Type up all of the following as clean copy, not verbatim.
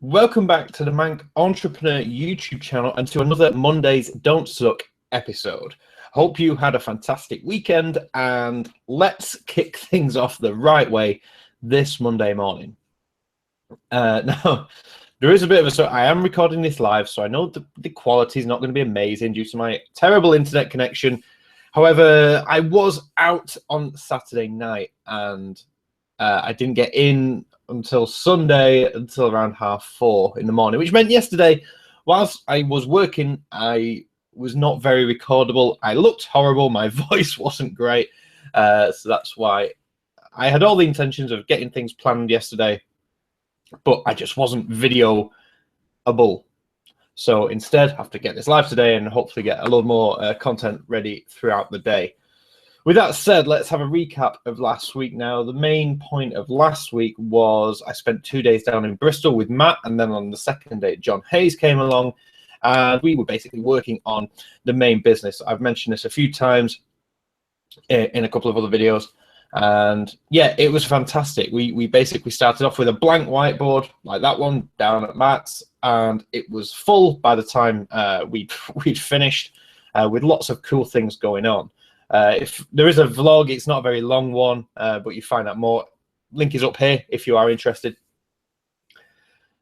Welcome back to the Manc Entrepreneur YouTube channel and to another Mondays Don't Suck episode. Hope you had a fantastic weekend, and let's kick things off the right way this Monday morning. Now, there is a bit of I am recording this live, so I know the quality is not going to be amazing due to my terrible internet connection. However, I was out on Saturday night and I didn't get in until Sunday, until around 4:30 in the morning, which meant yesterday, whilst I was working, I was not very recordable. I looked horrible. My voice wasn't great. So that's why I had all the intentions of getting things planned yesterday, but I just wasn't videoable. So instead, I have to get this live today and hopefully get a lot more content ready throughout the day. With that said, let's have a recap of last week now. The main point of last week was I spent 2 days down in Bristol with Matt, and then on the second day, John Hayes came along, and we were basically working on the main business. I've mentioned this a few times in a couple of other videos, and yeah, it was fantastic. We basically started off with a blank whiteboard like that one down at Matt's, and it was full by the time we'd finished, with lots of cool things going on. If there is a vlog, it's not a very long one, but you find out more. Link is up here if you are interested.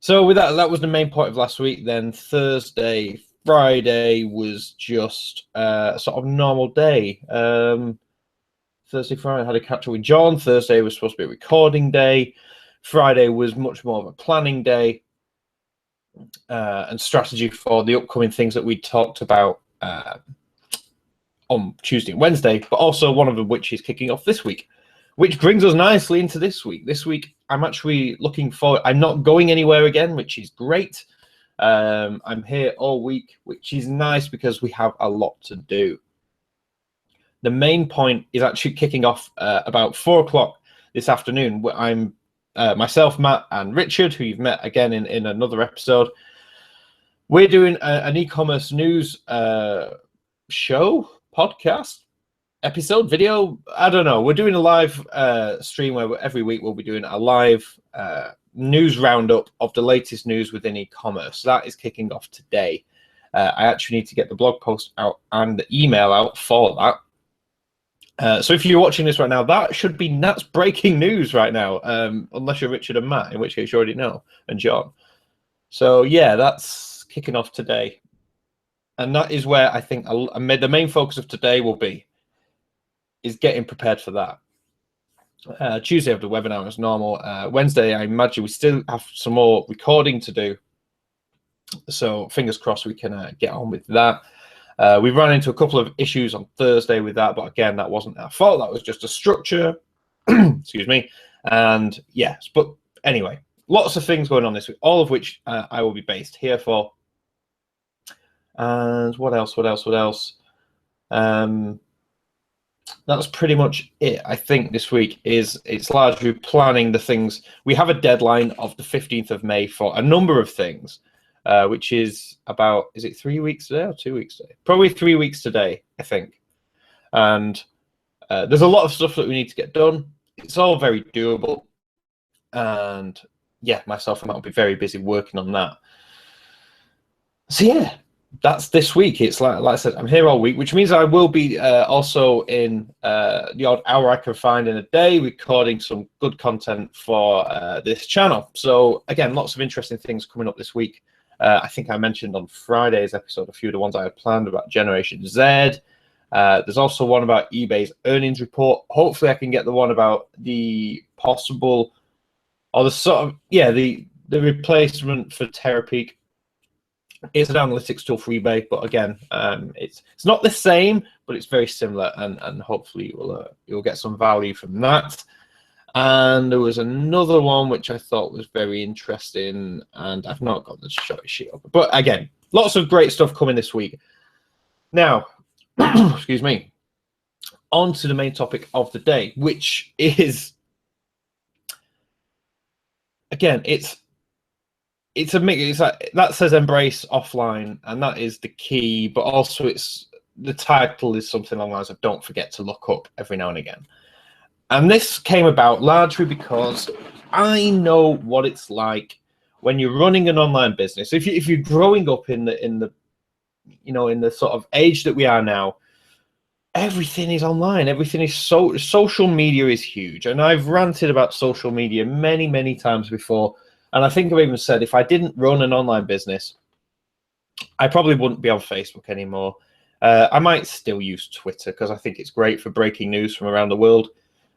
So with that was the main point of last week. Then Thursday, Friday was just a sort of normal day. Thursday, Friday, I had a catch up with John. Thursday was supposed to be a recording day. Friday was much more of a planning day and strategy for the upcoming things that we talked about on Tuesday and Wednesday, but also one of them which is kicking off this week, which brings us nicely into this week. This week, I'm actually looking forward. I'm not going anywhere again, which is great. I'm here all week, which is nice because we have a lot to do. The main point is actually kicking off about 4 o'clock this afternoon. I'm myself, Matt, and Richard, who you've met again in another episode. We're doing an e-commerce news show, podcast, episode, video, I don't know. We're doing a live stream where every week we'll be doing a live news roundup of the latest news within e-commerce. That is kicking off today. I actually need to get the blog post out and the email out for that. So if you're watching this right now, that should be Nat's breaking news right now, unless you're Richard and Matt, in which case you already know, and John. So yeah, that's kicking off today. And that is where I think the main focus of today will be, is getting prepared for that. Tuesday I have the webinar as normal. Wednesday, I imagine we still have some more recording to do. So fingers crossed we can get on with that. We ran into a couple of issues on Thursday with that, but again, that wasn't our fault. That was just a structure. Excuse me. And yes, but anyway, lots of things going on this week, all of which I will be based here for. And what else? That's pretty much it. I think this week it's largely planning the things. We have a deadline of the 15th of May for a number of things, which is about, is it 3 weeks today or 2 weeks today? Probably 3 weeks today, I think. And there's a lot of stuff that we need to get done. It's all very doable. And yeah, myself and Matt will be very busy working on that. So yeah, that's this week. It's like I said, I'm here all week, which means I will be also in the odd hour I can find in a day, recording some good content for this channel. So again, lots of interesting things coming up this week. I think I mentioned on Friday's episode a few of the ones I had planned about Generation Z. There's also one about eBay's earnings report. Hopefully I can get the one about the possible, or the sort of, yeah, the replacement for Terapeak. It's an analytics tool for eBay, but again, it's not the same, but it's very similar, and hopefully you'll get some value from that. And there was another one which I thought was very interesting, and I've not got the sheet up. But again, lots of great stuff coming this week. Now, excuse me, on to the main topic of the day, which is, again, it's a mix. It's like that says embrace offline, and that is the key, but also it's the title is something along the lines of don't forget to look up every now and again. And this came about largely because I know what it's like when you're running an online business, if you're growing up in the sort of age that we are now, everything is online. Everything is social media is huge. And I've ranted about social media many, many times before. And I think I've even said, if I didn't run an online business, I probably wouldn't be on Facebook anymore. I might still use Twitter because I think it's great for breaking news from around the world.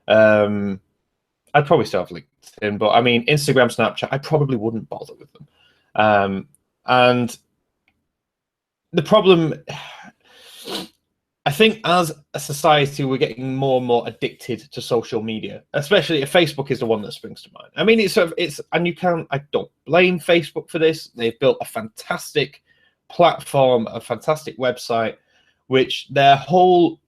I'd probably still have LinkedIn, but I mean, Instagram, Snapchat, I probably wouldn't bother with them. And the problem, I think as a society, we're getting more and more addicted to social media, especially if Facebook is the one that springs to mind. I mean, I don't blame Facebook for this. They've built a fantastic platform, a fantastic website, which their whole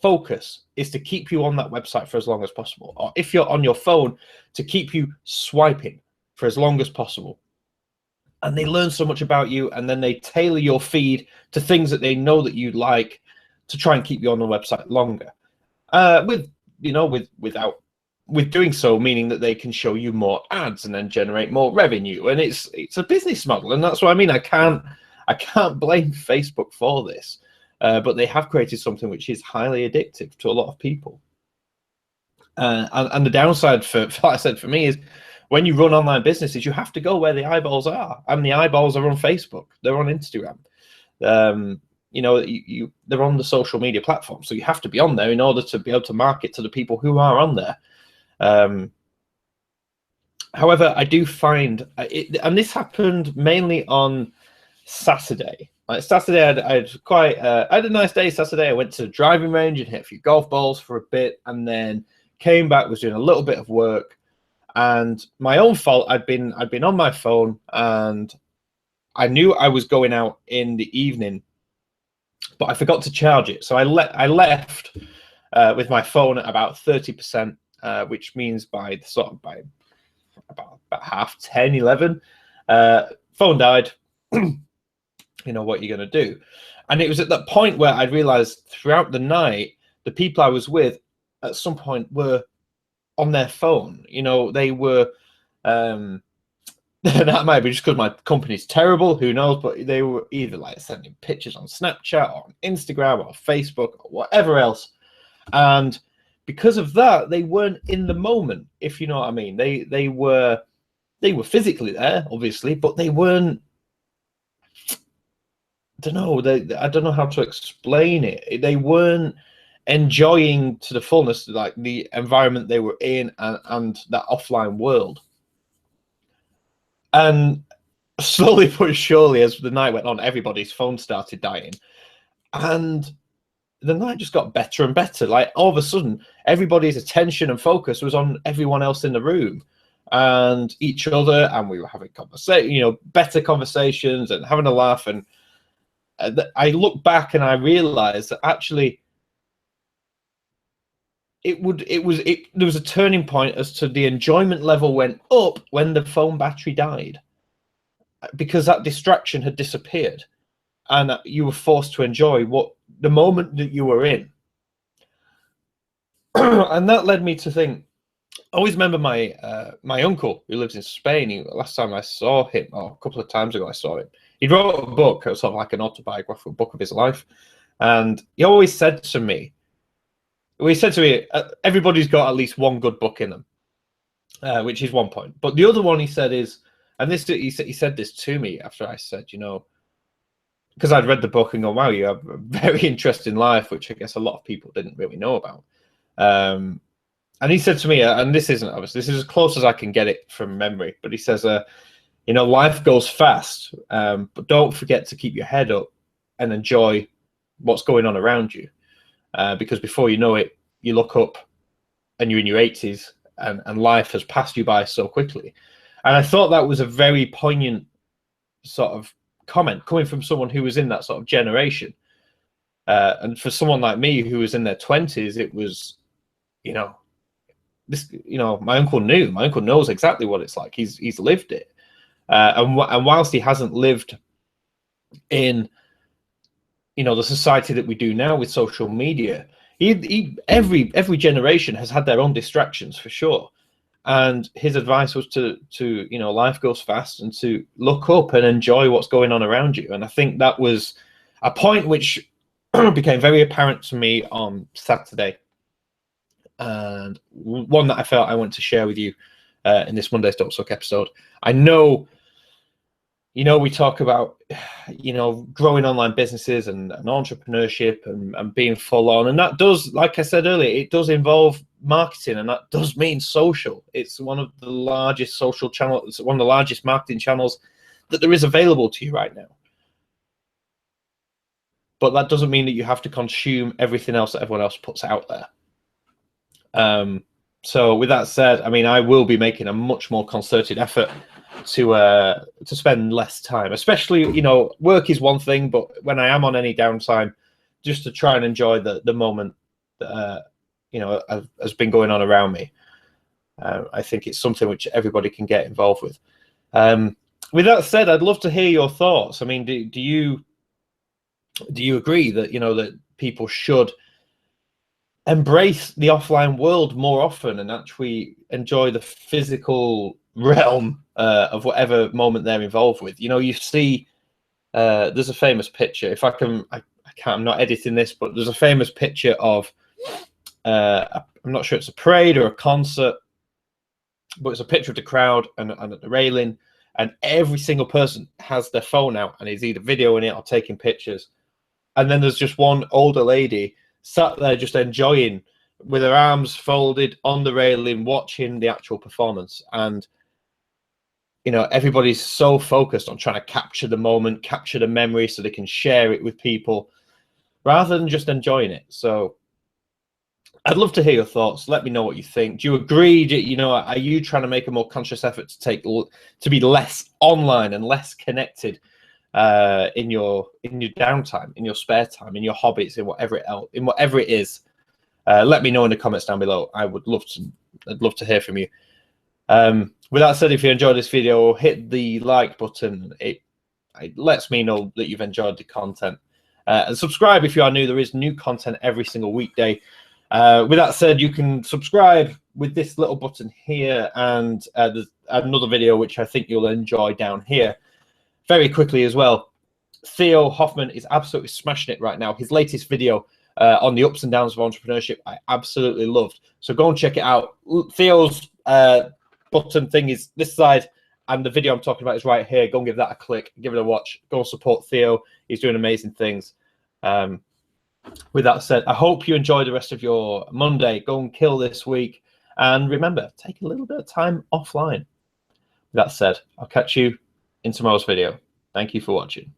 focus is to keep you on that website for as long as possible. Or if you're on your phone, to keep you swiping for as long as possible. And they learn so much about you, and then they tailor your feed to things that they know that you like to try and keep you on the website longer. With doing so, meaning that they can show you more ads and then generate more revenue. And it's a business model, and that's what I mean. I can't blame Facebook for this, but they have created something which is highly addictive to a lot of people. And the downside like I said, for me is, when you run online businesses, you have to go where the eyeballs are, and the eyeballs are on Facebook. They're on Instagram. They're on the social media platform, so you have to be on there in order to be able to market to the people who are on there. However, I do find and this happened mainly on Saturday. Like Saturday, I had a nice day. Saturday, I went to the driving range and hit a few golf balls for a bit, and then came back, was doing a little bit of work. And my own fault, I'd been on my phone, and I knew I was going out in the evening, but I forgot to charge it. So I left with my phone at about 30%, which means by about 10:30, 11, phone died. You know what you're going to do. And it was at that point where I realized throughout the night, the people I was with at some point were on their phone. They were that might be just because my company's terrible, who knows, but they were either like sending pictures on Snapchat or on Instagram or Facebook or whatever else. And because of that, they weren't in the moment, if you know what I mean. They were physically there, obviously, but they weren't, I don't know how to explain it. They weren't enjoying to the fullness like the environment they were in and that offline world. And slowly but surely, as the night went on, everybody's phone started dying, and the night just got better and better. Like all of a sudden, everybody's attention and focus was on everyone else in the room and each other, and we were having better conversations and having a laugh. And I look back and I realized that actually there was a turning point as to the enjoyment level went up when the phone battery died, because that distraction had disappeared and you were forced to enjoy the moment that you were in. And that led me to think, I always remember my uncle who lives in Spain. Last time I saw him, a couple of times ago I saw him, he wrote a book, sort of like an autobiographical book of his life. And he always said to me, everybody's got at least one good book in them, which is one point. But the other one he said is, and he said this to me after I said, because I'd read the book and go, wow, you have a very interesting life, which I guess a lot of people didn't really know about. And he said to me, and this isn't obvious, this is as close as I can get it from memory, but he says, life goes fast, but don't forget to keep your head up and enjoy what's going on around you. Because before you know it, you look up and you're in your 80s and life has passed you by so quickly. And I thought that was a very poignant sort of comment coming from someone who was in that sort of generation. And for someone like me who was in their 20s, it was, my uncle knows exactly what it's like. He's lived it. And whilst he hasn't lived in the society that we do now with social media, every generation has had their own distractions for sure. And his advice was to life goes fast, and to look up and enjoy what's going on around you. And I think that was a point which became very apparent to me on Saturday, and one that I felt I want to share with you in this Mondays Don't Suck episode. I know, we talk about, growing online businesses and entrepreneurship and being full on. And that does, like I said earlier, it does involve marketing, and that does mean social. It's one of the largest social channels, one of the largest marketing channels that there is available to you right now. But that doesn't mean that you have to consume everything else that everyone else puts out there. So with that said, I mean, I will be making a much more concerted effort to spend less time, especially, work is one thing, but when I am on any downtime, just to try and enjoy the moment that has been going on around me. I think it's something which everybody can get involved with. With that said, I'd love to hear your thoughts. I mean, do you agree that that people should embrace the offline world more often and actually enjoy the physical realm of whatever moment they're involved with? You see, there's a famous picture. If I can't, I'm not editing this, but there's a famous picture of I'm not sure it's a parade or a concert, but it's a picture of the crowd and at the railing, and every single person has their phone out and is either videoing it or taking pictures. And then there's just one older lady sat there just enjoying, with her arms folded on the railing, watching the actual performance. And everybody's so focused on trying to capture the moment, capture the memory, so they can share it with people rather than just enjoying it. So I'd love to hear your thoughts. Let me know what you think. Do you agree? Are you trying to make a more conscious effort to be less online and less connected in your downtime, in your spare time, in your hobbies, in whatever it is? Let me know in the comments down below. I'd love to hear from you. With that said, if you enjoyed this video, hit the like button. It lets me know that you've enjoyed the content. And subscribe if you are new. There is new content every single weekday. With that said, you can subscribe with this little button here, and there's another video which I think you'll enjoy down here very quickly as well. Theo Hoffman is absolutely smashing it right now. His latest video on the ups and downs of entrepreneurship, I absolutely loved. So go and check it out. Theo's button thing is this side, and the video I'm talking about is right here. Go and give that a click, give it a watch. Go and support Theo. He's doing amazing things. With that said, I hope you enjoy the rest of your Monday. Go and kill this week. And remember, take a little bit of time offline. With that said, I'll catch you in tomorrow's video. Thank you for watching.